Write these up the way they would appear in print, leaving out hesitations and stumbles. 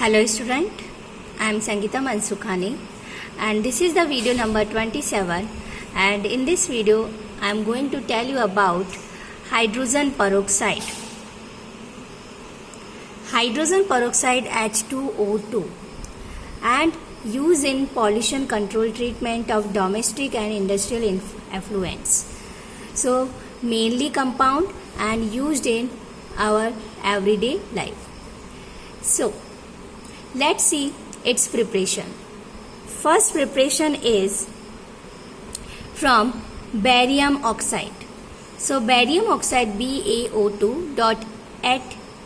Hello student, I am Sangeeta Mansukhani and this is the video number 27, and in this video I am going to tell you about hydrogen peroxide. Hydrogen peroxide H2O2 and used in pollution control treatment of domestic and industrial effluents. So mainly compound and used in our everyday life. So let's see its preparation. First preparation is from barium oxide. So barium oxide BaO2 dot at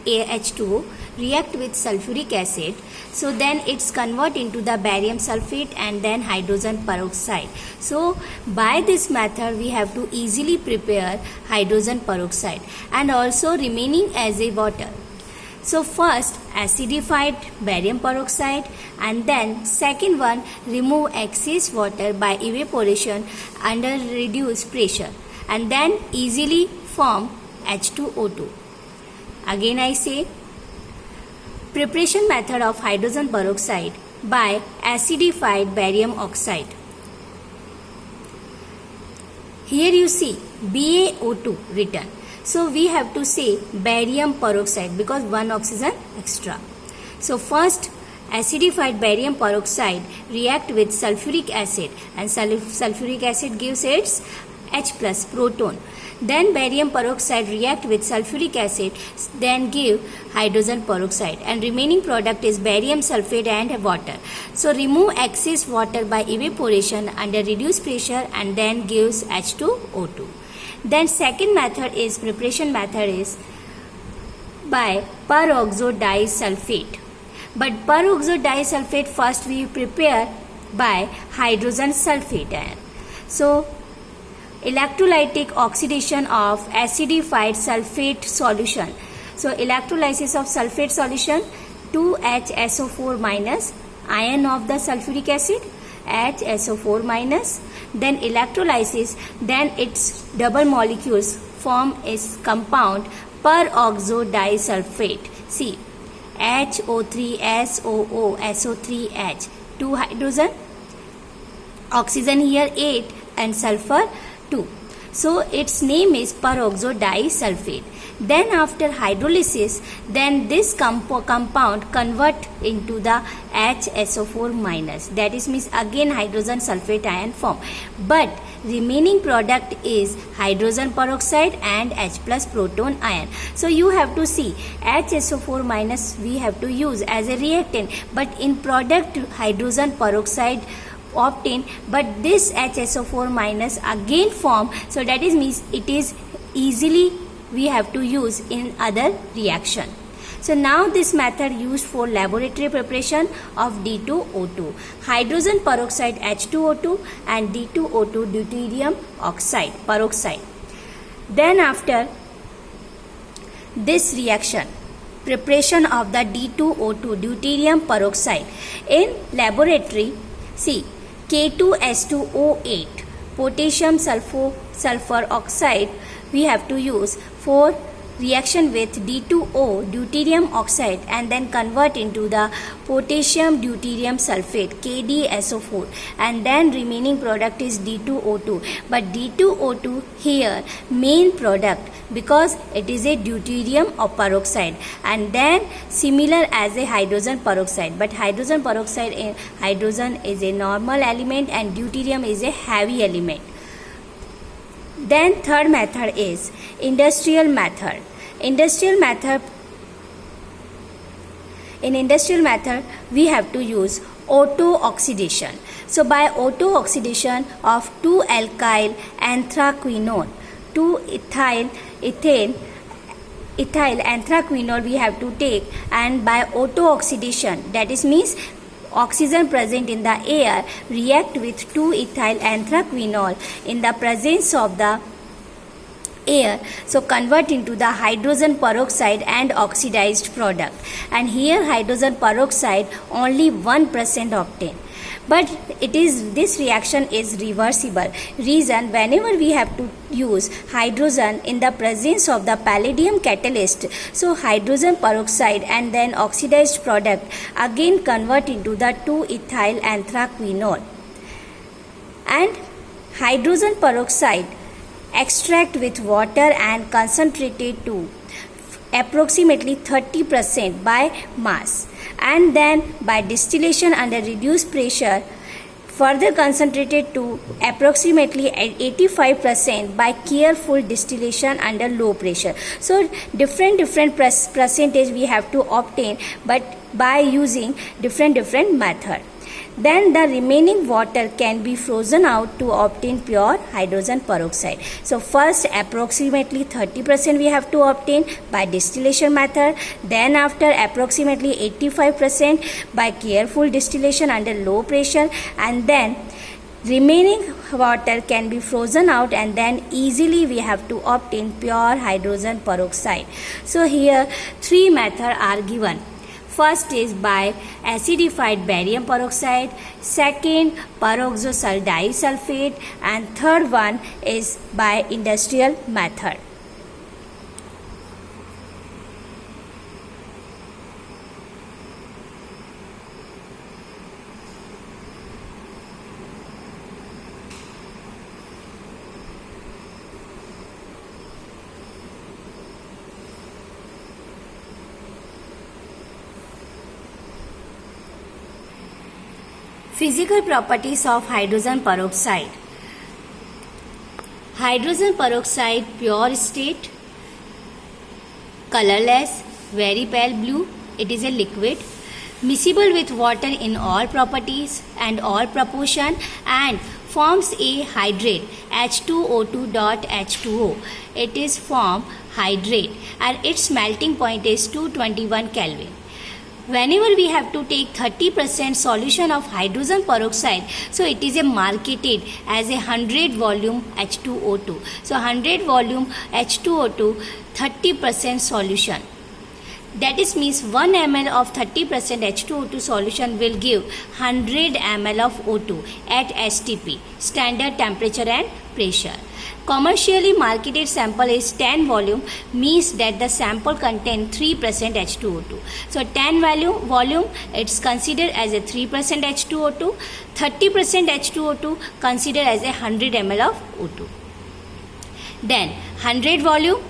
H2O react with sulfuric acid. So then it's convert into the barium sulfate and then hydrogen peroxide. So by this method we have to easily prepare hydrogen peroxide and also remaining as a water. So first acidified barium peroxide and then second one remove excess water by evaporation under reduced pressure and then easily form H2O2. Again I say preparation method of hydrogen peroxide by acidified barium oxide. Here you see BaO2 written. So we have to say barium peroxide because one oxygen extra. So first acidified barium peroxide react with sulfuric acid and sulfuric acid gives its H plus proton. Then barium peroxide react with sulfuric acid then give hydrogen peroxide and remaining product is barium sulfate and water. So remove excess water by evaporation under reduced pressure and then gives H2O2. Then second method is preparation method is by peroxo disulfate. But peroxo disulfate first we prepare by hydrogen sulfate ion. So electrolytic oxidation of acidified sulfate solution. So electrolysis of sulfate solution 2HSO4 minus ion of the sulfuric acid HSO4 minus, then electrolysis, then its double molecules form is compound peroxo disulfate. See HO3SOO SO3H, 2 hydrogen, oxygen here 8 and sulfur 2. So its name is peroxo disulfate. Then after hydrolysis, then this compound convert into the HSO4 minus. That is means again hydrogen sulfate ion form. But remaining product is hydrogen peroxide and H plus proton ion. So you have to see HSO4 minus we have to use as a reactant. But in product hydrogen peroxide obtained, but this HSO4 minus again form. So that is means it is easily we have to use in other reaction. So now this method used for laboratory preparation of D2O2, hydrogen peroxide H2O2 and D2O2 deuterium oxide peroxide. Then after this reaction, preparation of the D2O2 deuterium peroxide in laboratory, see K2S2O8 potassium sulfur oxide we have to use for reaction with D2O deuterium oxide and then convert into the potassium deuterium sulfate KdSO4 and then remaining product is D2O2. But D2O2 here main product because it is a deuterium of peroxide and then similar as a hydrogen peroxide, but hydrogen peroxide hydrogen is a normal element and deuterium is a heavy element. Then third method is industrial method. In industrial method we have to use auto oxidation. So by auto oxidation of 2-alkyl anthraquinone to ethyl anthraquinone we have to take, and by auto oxidation that is means oxygen present in the air react with 2-ethyl anthraquinone in the presence of the air, so convert into the hydrogen peroxide and oxidized product, and here hydrogen peroxide only 1% obtained. but this reaction is reversible. Reason, whenever we have to use hydrogen in the presence of the palladium catalyst, so hydrogen peroxide and then oxidized product again convert into the 2-ethyl anthraquinone, and hydrogen peroxide extract with water and concentrated to approximately 30% by mass, and then by distillation under reduced pressure further concentrated to approximately 85% by careful distillation under low pressure. So different percentage we have to obtain, but by using different method. Then the remaining water can be frozen out to obtain pure hydrogen peroxide. So first approximately 30% we have to obtain by distillation method, then after approximately 85% by careful distillation under low pressure, and then remaining water can be frozen out, and then easily we have to obtain pure hydrogen peroxide. So here 3 methods are given. First is by acidified barium peroxide, second peroxosol disulfate, and third one is by industrial method. Physical properties of hydrogen peroxide. Hydrogen peroxide pure state, colorless, very pale blue. It is a liquid, miscible with water in all properties and all proportion, and forms a hydrate H2O2.H2O. It is form hydrate and its melting point is 221 Kelvin. Whenever we have to take 30% solution of hydrogen peroxide, so it is marketed as a 100 volume H2O2. So 100 volume H2O2, 30% solution. That is means 1 ml of 30% H2O2 solution will give 100 ml of O2 at STP, standard temperature and pressure. Commercially marketed sample is 10 volume, means that the sample contain 3% H2O2. So 10 volume it's considered as a 3% H2O2, 30% H2O2 considered as a 100 ml of O2. Then 100 volume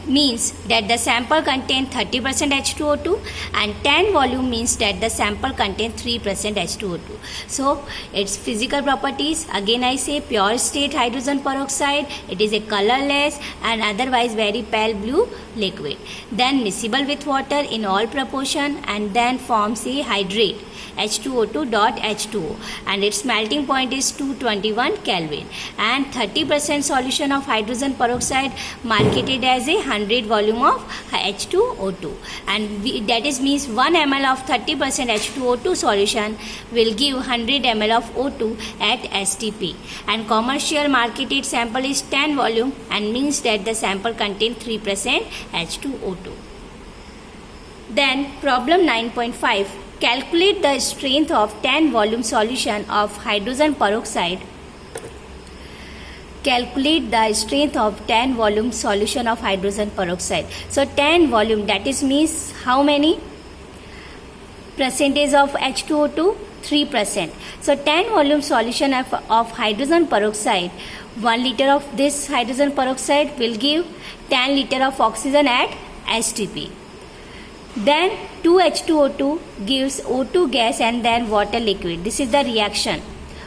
means that the sample contain 30% H2O2, and 10 volume means that the sample contain 3% H2O2. So its physical properties, again I say pure state hydrogen peroxide, it is a colorless and otherwise very pale blue liquid, then miscible with water in all proportion, and then forms a hydrate H2O2.H2O, and its melting point is 221 Kelvin, and 30% solution of hydrogen peroxide marketed as a 100 volume of H2O2, and that is means 1 ml of 30% H2O2 solution will give 100 ml of O2 at STP, and commercial marketed sample is 10 volume and means that the sample contain 3% H2O2. Then problem 9.5. Calculate the strength of 10 volume solution of hydrogen peroxide. Calculate the strength of 10 volume solution of hydrogen peroxide. So 10 volume, that is means how many percentage of H2O2? 3%. So 10 volume solution of hydrogen peroxide, 1 liter of this hydrogen peroxide will give 10 liter of oxygen at STP. Then 2H2O2 gives O2 gas and then water liquid. This is the reaction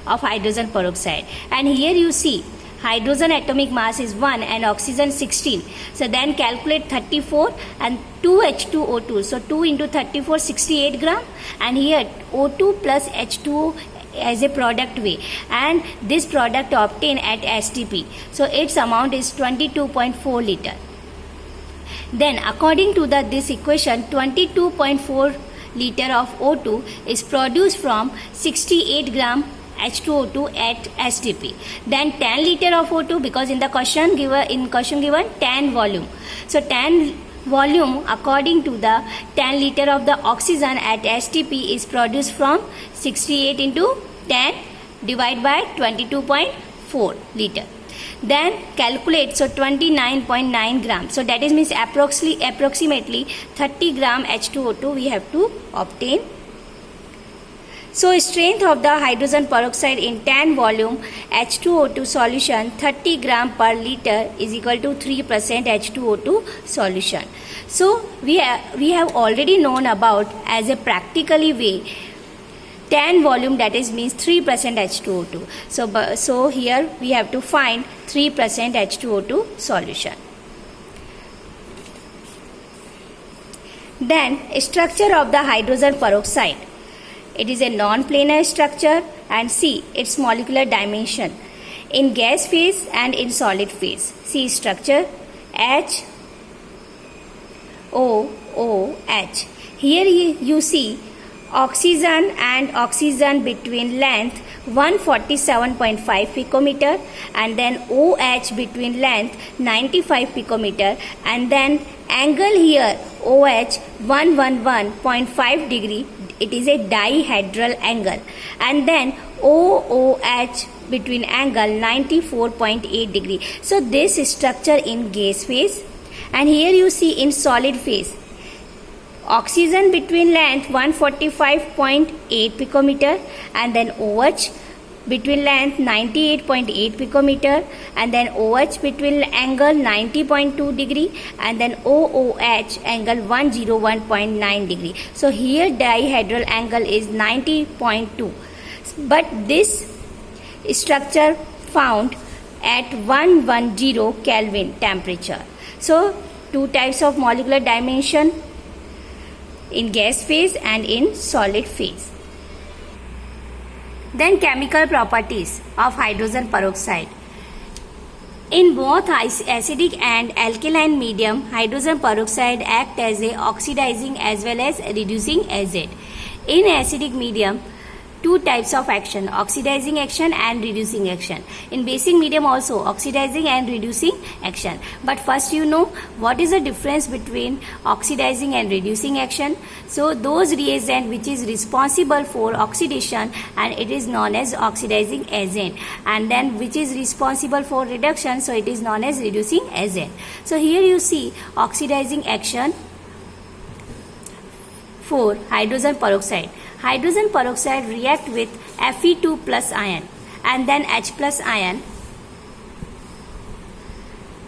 of hydrogen peroxide. And here you see hydrogen atomic mass is 1 and oxygen 16. So then calculate 34 and 2H2O2. So 2 into 34, 68 gram. And here O2 plus H2O as a product way. And this product obtained at STP. So its amount is 22.4 liter. Then according to this equation, 22.4 liter of O2 is produced from 68 gram H2O2 at STP. Then 10 liter of O2, because in the question given 10 volume. So 10 volume according to the 10 liter of the oxygen at STP is produced from 68 into 10 divided by 22.4 liter. Then calculate, so 29.9 grams. So that is means approximately 30 gram H2O2 we have to obtain. So strength of the hydrogen peroxide in 10 volume H2O2 solution 30 gram per liter is equal to 3% H2O2 solution. So we have already known about as a practically way 10 volume, that is means 3% H2O2. So here we have to find 3% H2O2 solution. Then structure of the hydrogen peroxide. It is a non-planar structure, and see its molecular dimension in gas phase and in solid phase. See structure H O O H. Here you see oxygen and oxygen between length 147.5 picometer, and then OH between length 95 picometer, and then angle here OH 111.5 degree. It is a dihedral angle, and then OOH between angle 94.8 degree. So this structure in gas phase, and here you see in solid phase oxygen between length 145.8 picometer, and then OH between length 98.8 picometer, and then OH between angle 90.2 degree, and then OOH angle 101.9 degree. So here dihedral angle is 90.2, but this structure found at 110 Kelvin temperature. So two types of molecular dimension in gas phase and in solid phase. Then chemical properties of hydrogen peroxide. In both acidic and alkaline medium, hydrogen peroxide act as a oxidizing as well as reducing agent. In acidic medium, two types of action, oxidizing action and reducing action. In basic medium also oxidizing and reducing action. But first you know what is the difference between oxidizing and reducing action. So those reagent which is responsible for oxidation, and it is known as oxidizing agent, and then which is responsible for reduction, so it is known as reducing agent. So here you see oxidizing action for hydrogen peroxide. Hydrogen peroxide react with Fe2 plus ion and then H plus ion.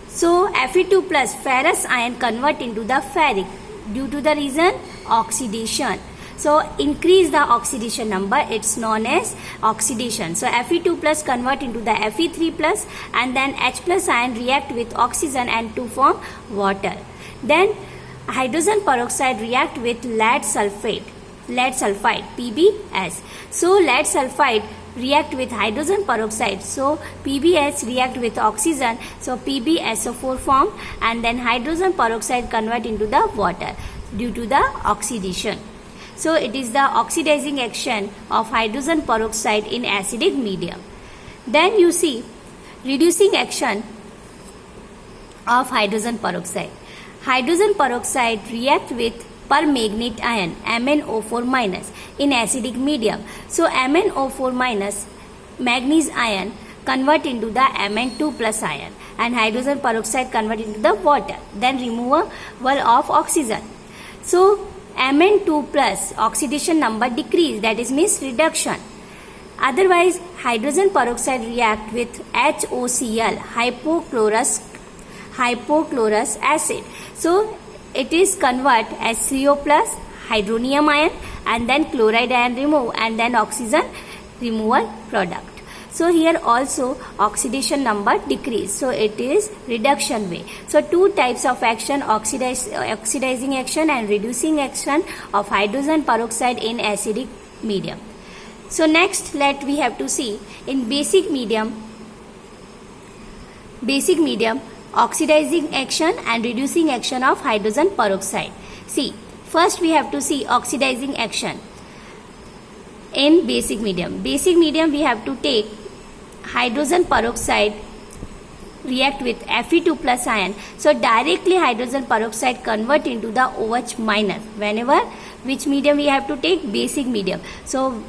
So Fe2 plus ferrous ion convert into the ferric due to the reason oxidation. So increase the oxidation number, it's known as oxidation. So Fe2 plus convert into the Fe3 plus, and then H plus ion react with oxygen and to form water. Then hydrogen peroxide react with lead sulfide PbS. So lead sulfide react with hydrogen peroxide, so PbS react with oxygen, so PbSO4 form, and then hydrogen peroxide convert into the water due to the oxidation. So it is the oxidizing action of hydrogen peroxide in acidic medium. Then you see reducing action of hydrogen peroxide. Hydrogen peroxide react with permanganate ion MnO4 minus in acidic medium. So MnO4 minus manganese ion convert into the Mn2 plus ion, and hydrogen peroxide convert into the water, then removal of oxygen. So Mn2 plus oxidation number decrease, that is means reduction. Otherwise hydrogen peroxide react with HOCl hypochlorous acid. So it is convert as CO plus hydronium ion, and then chloride ion remove, and then oxygen removal product. So here also oxidation number decrease, so it is reduction way. So two types of action, oxidizing action and reducing action of hydrogen peroxide in acidic medium. So next we have to see in basic medium oxidizing action and reducing action of hydrogen peroxide. See, first we have to see oxidizing action in basic medium. Basic medium we have to take hydrogen peroxide react with Fe2 plus ion, so directly hydrogen peroxide convert into the OH minus. Whenever which medium we have to take? Basic medium. So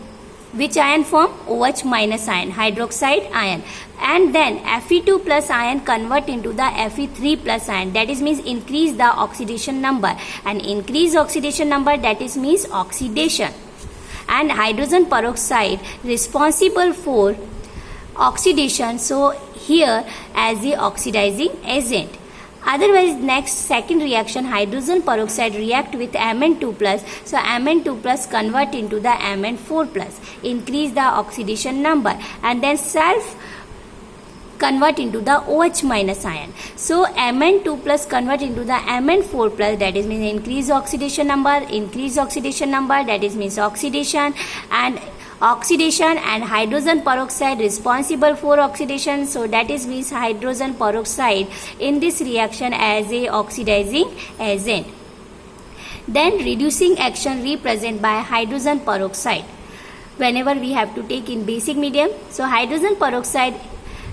which ion form? OH minus ion, hydroxide ion, and then Fe2 plus ion convert into the Fe3 plus ion, that is means increase the oxidation number, and increase oxidation number, that is means oxidation. And hydrogen peroxide responsible for oxidation, so here as the oxidizing agent. Otherwise, next second reaction, hydrogen peroxide react with Mn2 plus, so Mn2 plus convert into the Mn4 plus, increase the oxidation number, and then self convert into the OH minus ion. So Mn2 plus convert into the Mn4 plus, that is means increase oxidation number, that is means oxidation, and hydrogen peroxide responsible for oxidation, so that is means hydrogen peroxide in this reaction as a oxidizing agent. Then reducing action represent by hydrogen peroxide. Whenever we have to take in basic medium, so hydrogen peroxide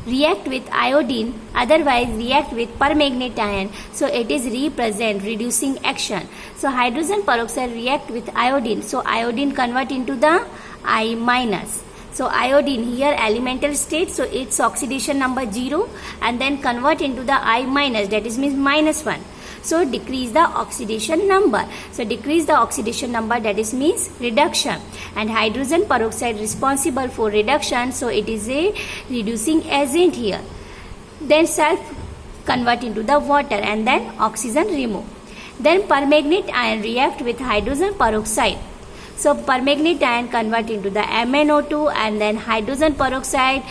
react with iodine, otherwise react with permanganate ion, so it is represent reducing action. So hydrogen peroxide react with iodine, so iodine convert into the I minus. So iodine here elemental state, so its oxidation number 0, and then convert into the I minus, that is means -1. So decrease the oxidation number. So decrease the oxidation number, that is means reduction. And hydrogen peroxide responsible for reduction, so it is a reducing agent here. Then self convert into the water, and then oxygen remove. Then permanganate ion react with hydrogen peroxide. So permanganate ion convert into the MnO2, and then hydrogen peroxide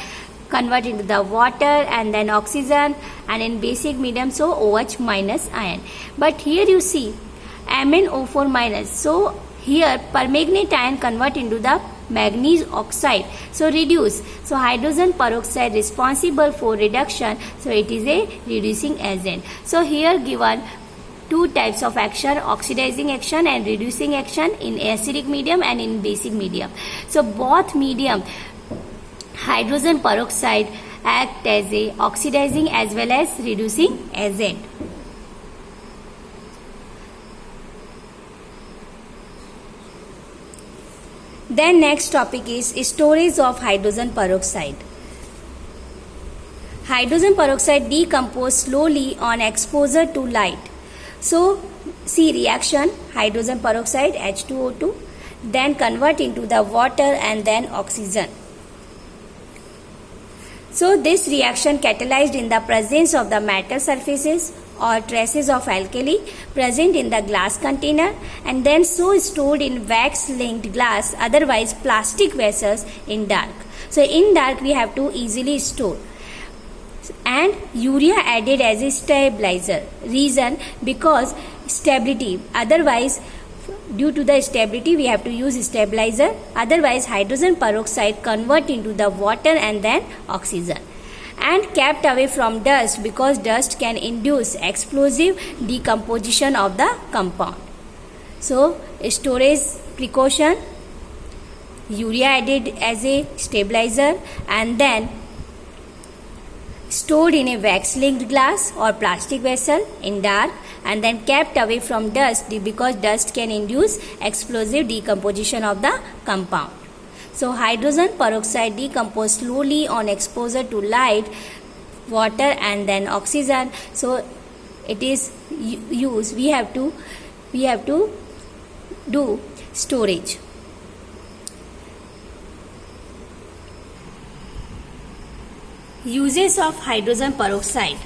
convert into the water, and then oxygen, and in basic medium, so OH minus ion. But here you see MnO4 minus, so here permanganate ion convert into the manganese oxide, so reduce. So hydrogen peroxide responsible for reduction, so it is a reducing agent. So here given two types of action, oxidizing action and reducing action in acidic medium and in basic medium. So both medium, hydrogen peroxide act as a oxidizing as well as reducing agent. Then next topic is storage of hydrogen peroxide. Hydrogen peroxide decompose slowly on exposure to light. So see reaction, hydrogen peroxide H2O2, then convert into the water and then oxygen. So this reaction catalyzed in the presence of the metal surfaces or traces of alkali present in the glass container, and then so stored in wax linked glass, otherwise plastic vessels in dark. So in dark we have to easily store. And urea added as a stabilizer. Reason, because stability, otherwise due to the stability we have to use stabilizer, otherwise hydrogen peroxide convert into the water and then oxygen. And kept away from dust, because dust can induce explosive decomposition of the compound. So storage precaution, urea added as a stabilizer, and then stored in a wax linked glass or plastic vessel in dark, and then kept away from dust, because dust can induce explosive decomposition of the compound. So hydrogen peroxide decompose slowly on exposure to light, water and then oxygen. So it is used, we have to do storage. Uses of hydrogen peroxide.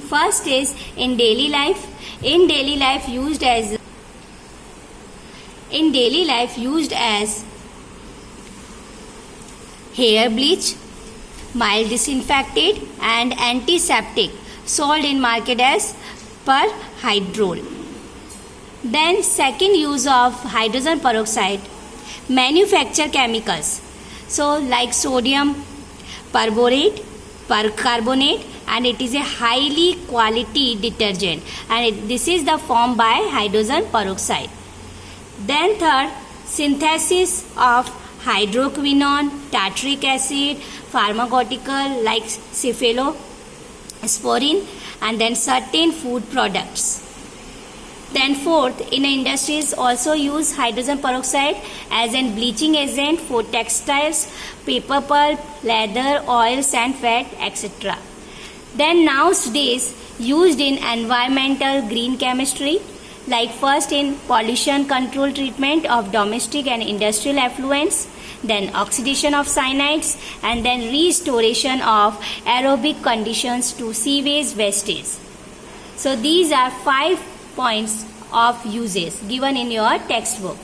First is in daily life. In daily life used as hair bleach, mild disinfectant and antiseptic, sold in market as perhydrol. Then second use of hydrogen peroxide, manufacture chemicals. So like sodium perborate, percarbonate, and it is a highly quality detergent, and this is the form by hydrogen peroxide. Then third, synthesis of hydroquinone, tartaric acid, pharmaceutical like cephalosporin, and then certain food products. Then fourth, in industries also use hydrogen peroxide as a bleaching agent for textiles, paper pulp, leather, oils and fat, etc. Then nowadays used in environmental green chemistry, like first in pollution control treatment of domestic and industrial effluents, then oxidation of cyanides, and then restoration of aerobic conditions to sewage wastage. So these are 5 points of uses given in your textbook.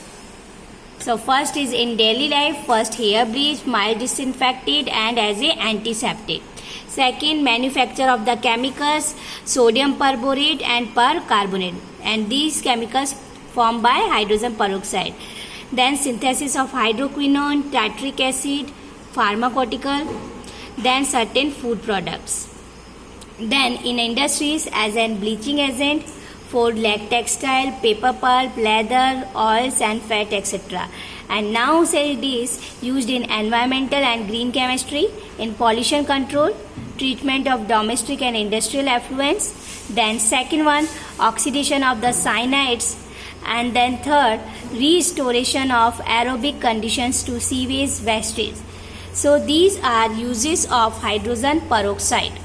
So first is in daily life, first hair bleach, mild disinfectant and as a antiseptic. Second, manufacture of the chemicals sodium perborate and percarbonate, and these chemicals formed by hydrogen peroxide. Then synthesis of hydroquinone, tartaric acid, pharmaceutical, then certain food products. Then in industries as an bleaching agent for like textile, paper pulp, leather, oils and fat, etc. And now say it is used in environmental and green chemistry, in pollution control, treatment of domestic and industrial effluents. Then second one, oxidation of the cyanides. And then third, restoration of aerobic conditions to sewage wastage. So these are uses of hydrogen peroxide.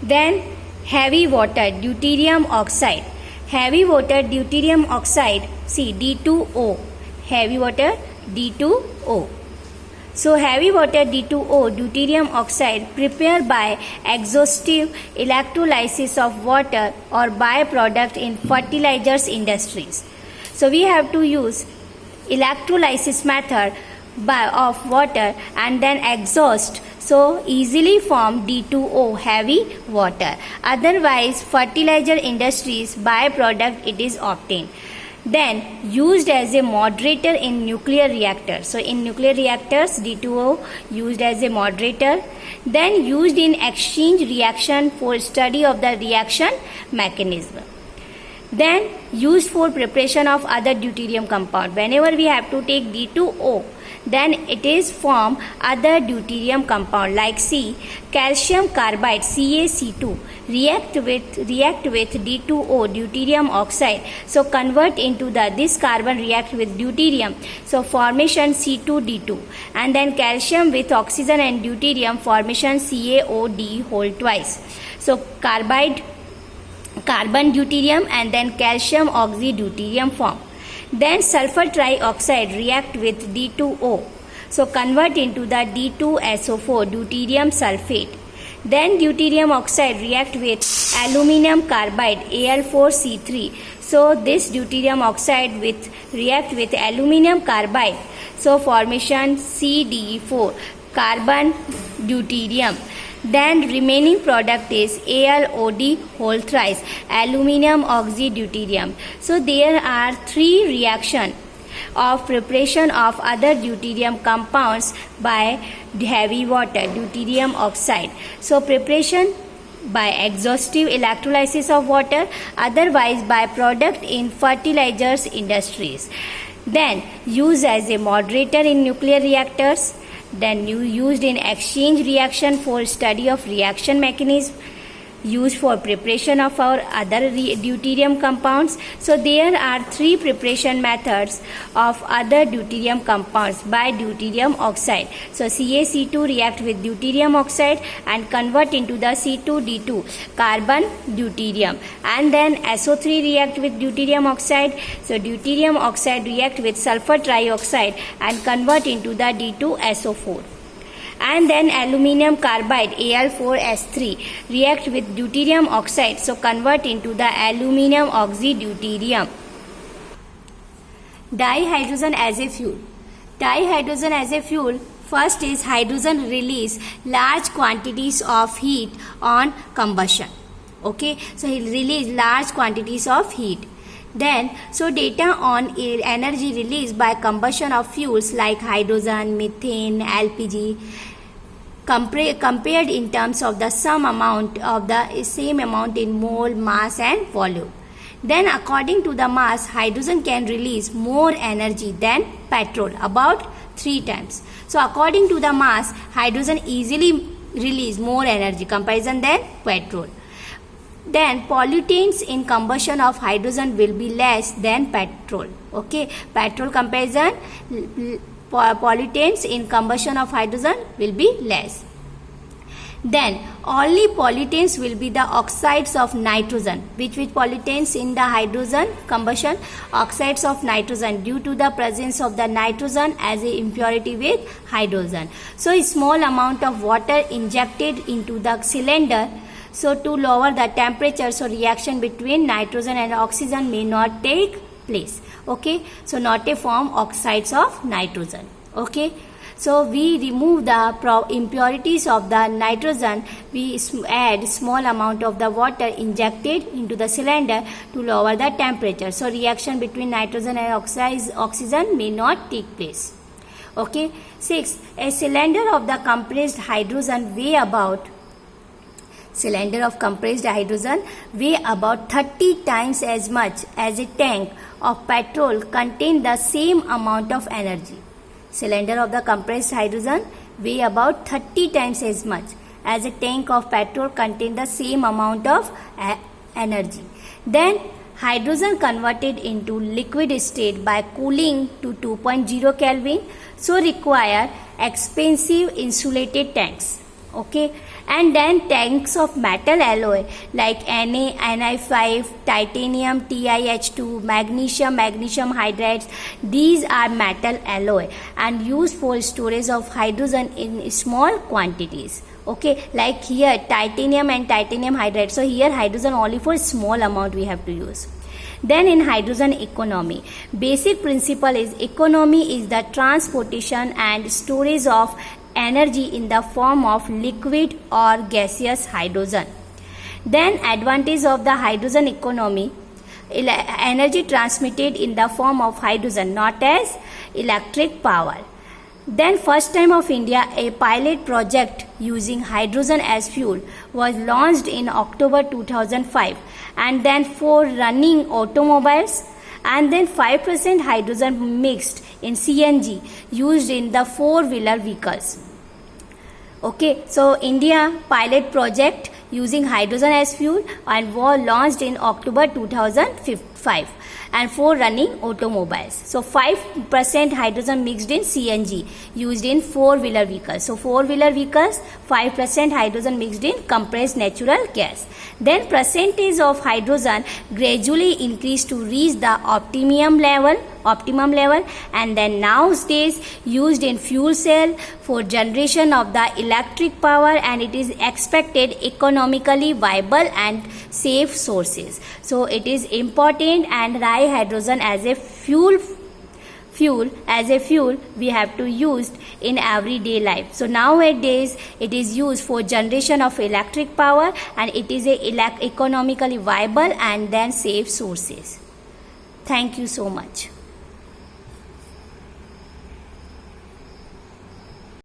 Then heavy water deuterium oxide. Heavy water deuterium oxide, see D2O. Heavy water D2O. So heavy water D2O deuterium oxide prepared by exhaustive electrolysis of water or byproduct in fertilizers industries. So we have to use electrolysis method of water and then exhaust, so easily form D2O heavy water. Otherwise fertilizer industries byproduct it is obtained. Then used as a moderator in nuclear reactors. So in nuclear reactors D2O used as a moderator. Then used in exchange reaction for study of the reaction mechanism. Then used for preparation of other deuterium compound. Whenever we have to take D2O, then it is form other deuterium compound like C, calcium carbide CaC2 react with D2O deuterium oxide, so convert into this carbon react with deuterium, so formation C2D2, and then calcium with oxygen and deuterium formation CaOD whole twice, so carbon deuterium and then calcium oxy deuterium form. Then sulfur trioxide react with D2O, so convert into the D2SO4 deuterium sulfate. Then deuterium oxide react with aluminum carbide Al4C3, so this deuterium oxide react with aluminum carbide, so formation CDE4 carbon deuterium. Then remaining product is AlOD whole thrice aluminum oxy deuterium. So there are 3 reactions of preparation of other deuterium compounds by heavy water deuterium oxide. So preparation by exhaustive electrolysis of water, otherwise by product in fertilizers industries. Then used as a moderator in nuclear reactors. Then used in exchange reaction for study of reaction mechanism, used for preparation of our other deuterium compounds. So there are 3 preparation methods of other deuterium compounds by deuterium oxide. So CaC2 react with deuterium oxide and convert into the C2D2 carbon deuterium, and then SO3 react with deuterium oxide. So deuterium oxide react with sulfur trioxide and convert into the D2SO4. And then aluminum carbide Al4S3 react with deuterium oxide, so convert into the aluminum oxy deuterium. Dihydrogen as a fuel. Dihydrogen as a fuel, first is hydrogen release large quantities of heat on combustion. Okay, so he release large quantities of heat. Then, so data on energy released by combustion of fuels like hydrogen, methane, LPG, compared in terms of the same amount in mole, mass and volume. Then according to the mass, hydrogen can release more energy than petrol, about 3 times. So according to the mass, hydrogen easily release more energy comparison than petrol. Then pollutants in combustion of hydrogen will be less than petrol. Okay, petrol comparison, pollutants in combustion of hydrogen will be less. Then only pollutants will be the oxides of nitrogen. Which pollutants in the hydrogen combustion? Oxides of nitrogen, due to the presence of the nitrogen as a impurity with hydrogen. So a small amount of water injected into the cylinder, so to lower the temperature, so reaction between nitrogen and oxygen may not take place. Okay, so not a form oxides of nitrogen. Okay, so we remove the impurities of the nitrogen. We add small amount of the water injected into the cylinder to lower the temperature. So reaction between nitrogen and oxygen may not take place. Okay, 6. A cylinder of the compressed hydrogen weigh about 30 times as much as a tank of petrol contain the same amount of energy. Cylinder of the compressed hydrogen weigh about 30 times as much as a tank of petrol contain the same amount of energy. Then hydrogen converted into liquid state by cooling to 2.0 Kelvin, so require expensive insulated tanks. Okay, and then tanks of metal alloy like Na, Ni5, titanium, TiH2, magnesium hydrides. These are metal alloy and used for storage of hydrogen in small quantities. Okay, like here titanium and titanium hydride. So here hydrogen only for small amount we have to use. Then in hydrogen economy, basic principle is economy is the transportation and storage of energy in the form of liquid or gaseous hydrogen. Then advantage of the hydrogen economy, energy transmitted in the form of hydrogen, not as electric power. Then first time of India, a pilot project using hydrogen as fuel was launched in October 2005, and then for running automobiles, and then 5% hydrogen mixed in CNG used in the 4-wheeler vehicles. Okay, so India pilot project using hydrogen as fuel and was launched in October 2005 and for running automobiles. So 5% hydrogen mixed in CNG used in 4-wheeler vehicles. So 4-wheeler vehicles, 5% hydrogen mixed in compressed natural gas. Then percentage of hydrogen gradually increased to reach the optimum level, and then nowadays used in fuel cell for generation of the electric power, and it is expected economically viable and safe sources. So it is important, and hydrogen as a fuel we have to use in everyday life. So nowadays it is used for generation of electric power, and it is a economically viable and then safe sources. Thank you so much.